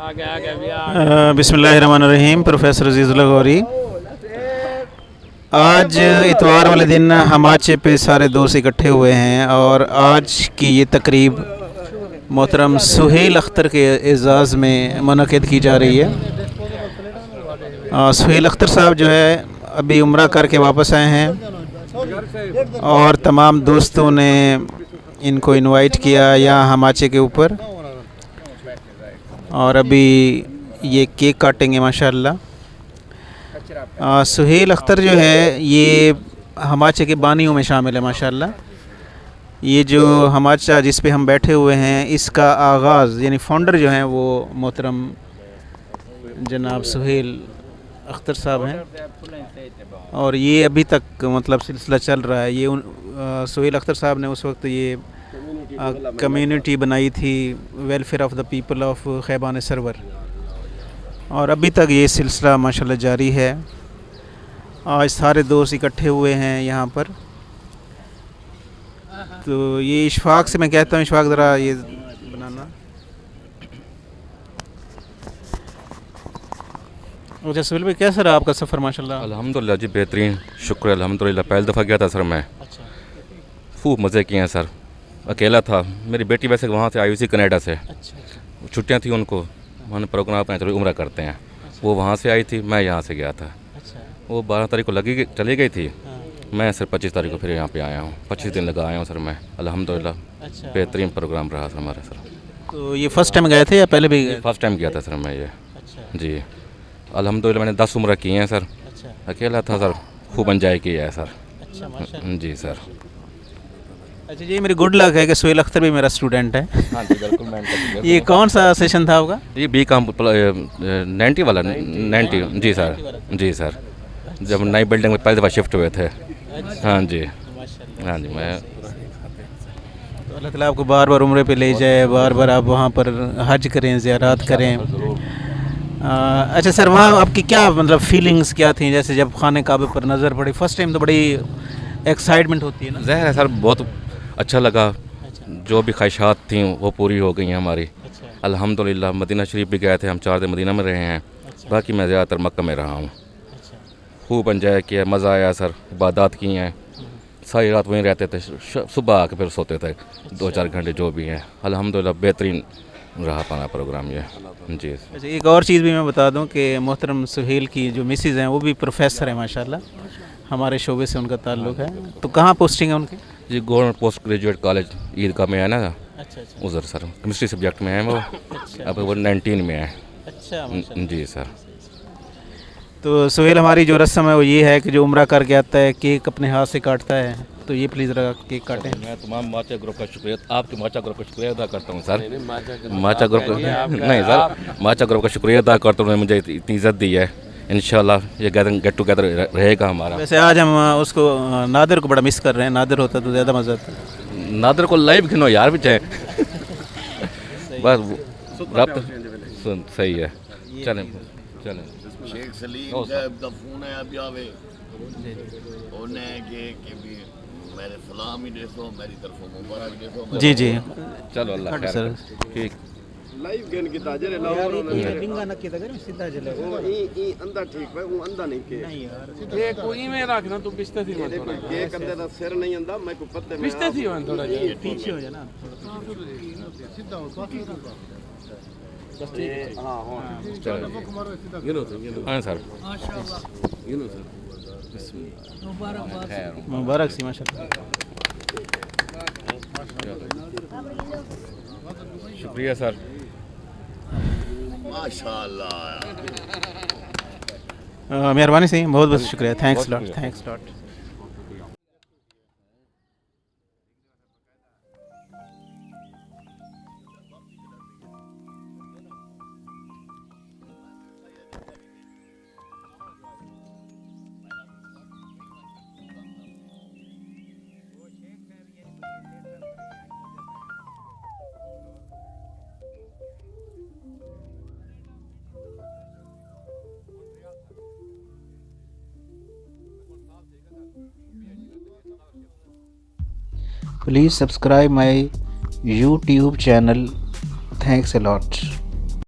बिस्मिल्लाहिर्रहमानिर्रहीम। प्रोफेसर अजीज़ुल्लाह गौरी। आज इतवार वाले दिन हमाचे पे सारे दोस्त इकट्ठे हुए हैं और आज की ये तकरीब मोहतरम सुहेल अख्तर के एज़ाज़ में मुनक़िद की जा रही है। सुहेल अख्तर साहब जो है अभी उम्रा करके वापस आए हैं और तमाम दोस्तों ने इनको इनवाइट किया यहाँ हमाचे के ऊपर और अभी ये केक काटेंगे माशाल्लाह। सुहेल अख्तर जो है ये हमाचे के बानियों में शामिल है माशाल्लाह। ये जो हमाचा जिस पे हम बैठे हुए हैं इसका आगाज़ यानी फाउंडर जो हैं वो मोहतरम जनाब सुहेल अख्तर साहब हैं और ये अभी तक मतलब सिलसिला चल रहा है। ये सुहेल अख्तर साहब ने उस वक्त ये कम्युनिटी बनाई थी welfare of the people of Khayaban Sarwar और अभी तक ये सिलसिला माशाल्लाह जारी है। आज सारे दोस्त इकट्ठे हुए हैं यहाँ पर। तो ये इशफाक से मैं कहता हूँ, इशफाक ज़रा ये बनाना। अच्छा सुहेल भाई, कैसा रहा आपका सफ़र? माशाल्लाह अल्हम्दुलिल्लाह जी, बेहतरीन, शुक्र अल्हम्दुलिल्लाह। पहली दफ़ा गया था सर मैं। खूब मज़े किए हैं सर। अकेला था, मेरी बेटी वैसे वहाँ से आई हुई थी कनाडा से। छुट्टियाँ थी उनको, उन्होंने प्रोग्राम अपना चलो उम्रा करते हैं। वो वहाँ से आई थी, मैं यहाँ से गया था। वो 12 तारीख को चली गई थी। मैं सर 25 तारीख को फिर यहाँ पे आया हूँ। 25 दिन लगा आया हूँ सर मैं। अल्हम्दुलिल्लाह बेहतरीन प्रोग्राम रहा सर हमारा सर। तो ये फ़र्स्ट टाइम गए थे या पहले भी गए? फर्स्ट टाइम गया था सर मैं ये। जी अल्हम्दुलिल्लाह मैंने 10 उम्र किए हैं सर। अकेला था सर, खूब एंजॉय किया है सर। जी सर। अच्छा जी, मेरी गुड लक है कि सुहेल अख्तर भी मेरा स्टूडेंट है। हाँ जी बिल्कुल। मैं ये कौन सा सेशन था आपका? ये B.Com 90 वाला 90। जी सर। जी सर, जब नई बिल्डिंग में पहली दफ़ा शिफ्ट हुए थे। हाँ जी, हाँ जी। मैं तो अल्लाह ताला आपको बार बार उम्रे पे ले जाए, बार बार आप वहाँ पर हज करें, ज़ियारत करें। अच्छा सर, वहाँ आपकी क्या मतलब फीलिंग्स क्या थी जैसे जब खाने काबे पर नज़र पड़ी? फर्स्ट टाइम तो बड़ी एक्साइटमेंट होती है ना? ज़ाहिर है सर, बहुत अच्छा लगा। जो भी ख्वाहिशात थी वो पूरी हो गई हैं हमारी अल्हम्दुलिल्लाह। मदीना शरीफ भी गए थे हम, 4 दिन मदीना में रहे हैं। बाकी मैं ज़्यादातर मक्का में रहा हूँ। खूब एंजॉय किया, मज़ा आया सर। इबादत की हैं, सारी रात वहीं रहते थे, सुबह आके फिर सोते थे 2-4 घंटे जो भी हैं। अल्हम्दुलिल्लाह बेहतरीन रहा पाना प्रोग्राम ये। जी। अच्छा, एक और चीज़ भी मैं बता दूं कि मोहतरम सुहेल की जो मिसेज़ हैं वो भी प्रोफेसर हैं माशाल्लाह। हमारे शोबे से उनका ताल्लुक़ है। तो कहाँ पोस्टिंग है उनकी? जी गवर्नमेंट पोस्ट ग्रेजुएट कॉलेज ईदगाह में है ना। अच्छा। उधर सर केमिस्ट्री सब्जेक्ट में है वो। अब वो 19 में है। अच्छा जी सर। तो सुहेल, हमारी जो रस्म है वो ये है कि जो उम्रा करके आता है केक अपने हाथ से काटता है। तो ये प्लीज़ रहा केक काटें। मैं तमाम माचा ग्रुप का शुक्रिया, आपके माचा ग्रुप का शुक्रिया अदा करता हूँ सर। माचा ग्रुप नहीं सर, माचा ग्रुप का शुक्रिया अदा करता हूँ, उन्होंने मुझे इतनी इज़्ज़त दी है। इंशाल्लाह ये गेट टुगेदर रहेगा हमारा। वैसे आज हम उसको नादिर को बड़ा मिस कर रहे हैं। नादिर होता तो ज़्यादा मज़ा आता। नादिर को लाइव गिनो यार पीछे। बस रब्त सही है। चलें चलें। शेख सलीम साहब का फोन है अभी आवे उन्हें कि भी मेरे सलाम ही देसो, मेरी तरफ मुबारक देसो। जी जी चलो अल्लाह खैर। ठीक लाइव गेन की ताजर है लाओ रिंगा न की ताजर सीधा चले वो ई अंधा ठीक है वो अंधा नहीं के नहीं यार ये कोई में रखना तू पिछते थी मत थोड़ा के कंधे दा सिर नहीं अंधा मैं को पत्ते में पिछते थी वन थोड़ा पीछे हो जाए ना सीधा हो बाकी बस ठीक है। हां हां चलो गिनो हाँ सर। गिनो सर। मुबारक सी माशाल्लाह। शुक्रिया सर। माशाल्लाह। मेहरबानी से बहुत बहुत शुक्रिया। Thanks lot. Please subscribe my YouTube channel. Thanks a lot.